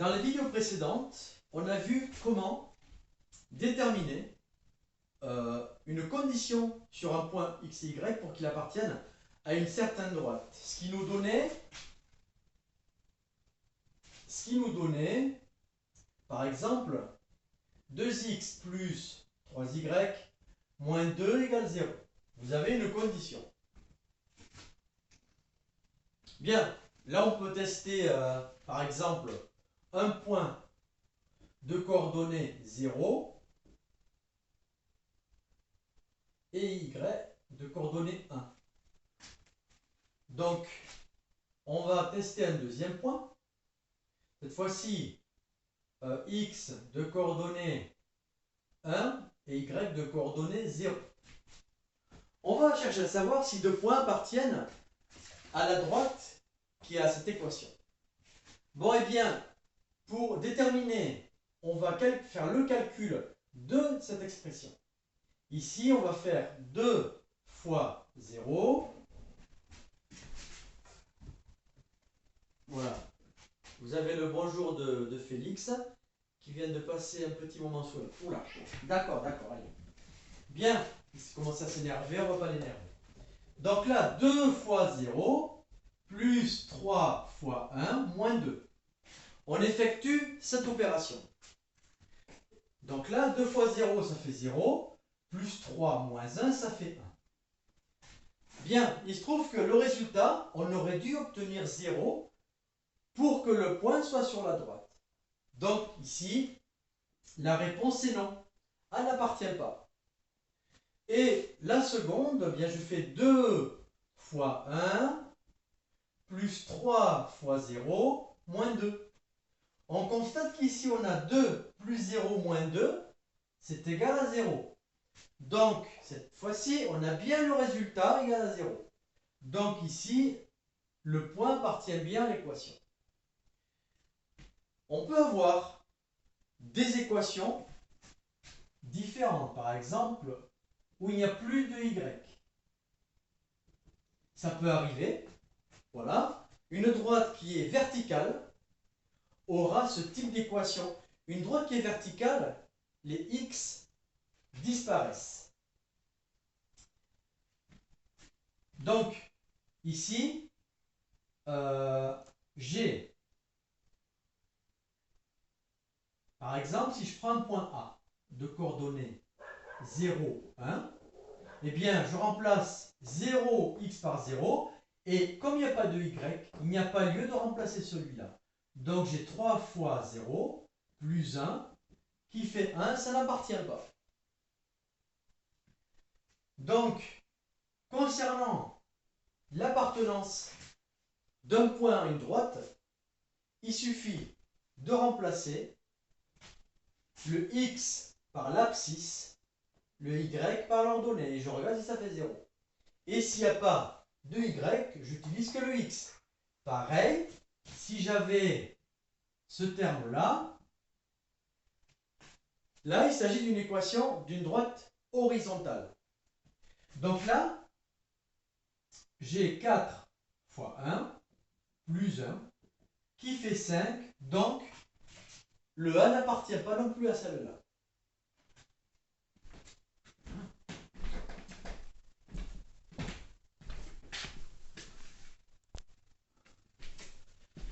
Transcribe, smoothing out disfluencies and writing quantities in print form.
Dans les vidéos précédentes, on a vu comment déterminer une condition sur un point x et y pour qu'il appartienne à une certaine droite. Ce qui nous donnait, par exemple, 2x plus 3y moins 2 égale 0. Vous avez une condition. Bien, là on peut tester, par exemple, un point de coordonnées 0 et y de coordonnées 1. Donc, on va tester un deuxième point. Cette fois-ci, x de coordonnées 1 et y de coordonnées 0. On va chercher à savoir si deux points appartiennent à la droite qui est à cette équation. Bon, eh bien, pour déterminer, on va faire le calcul de cette expression. Ici, on va faire 2 fois 0. Voilà. Vous avez le bonjour de Félix qui vient de passer un petit moment sous le... Oula, d'accord, allez. Bien, il commence à s'énerver, on ne va pas l'énerver. Donc là, 2 fois 0 plus 3 fois 1 moins 2. On effectue cette opération. Donc là, 2 fois 0, ça fait 0. Plus 3 moins 1, ça fait 1. Bien, il se trouve que le résultat, on aurait dû obtenir 0 pour que le point soit sur la droite. Donc ici, la réponse est non. Elle n'appartient pas. Et la seconde, eh bien, je fais 2 fois 1 plus 3 fois 0 moins 2. On constate qu'ici, on a 2 plus 0 moins 2, c'est égal à 0. Donc, cette fois-ci, on a bien le résultat égal à 0. Donc ici, le point appartient bien à l'équation. On peut avoir des équations différentes, par exemple, où il n'y a plus de y. Ça peut arriver, voilà. Une droite qui est verticale aura ce type d'équation. Une droite qui est verticale, les x disparaissent. Donc, ici, j'ai, par exemple, si je prends un point A de coordonnées 0, 1, eh bien, je remplace 0x par 0, et comme il n'y a pas de y, il n'y a pas lieu de remplacer celui-là. Donc, j'ai 3 fois 0 plus 1 qui fait 1, ça n'appartient pas. Donc, concernant l'appartenance d'un point à une droite, il suffit de remplacer le x par l'abscisse, le y par l'ordonnée, et je regarde si ça fait 0. Et s'il n'y a pas de y, j'utilise que le x. Pareil, si j'avais ce terme-là, là, il s'agit d'une équation d'une droite horizontale. Donc là, j'ai 4 fois 1 plus 1 qui fait 5. Donc, le A n'appartient pas non plus à celle-là.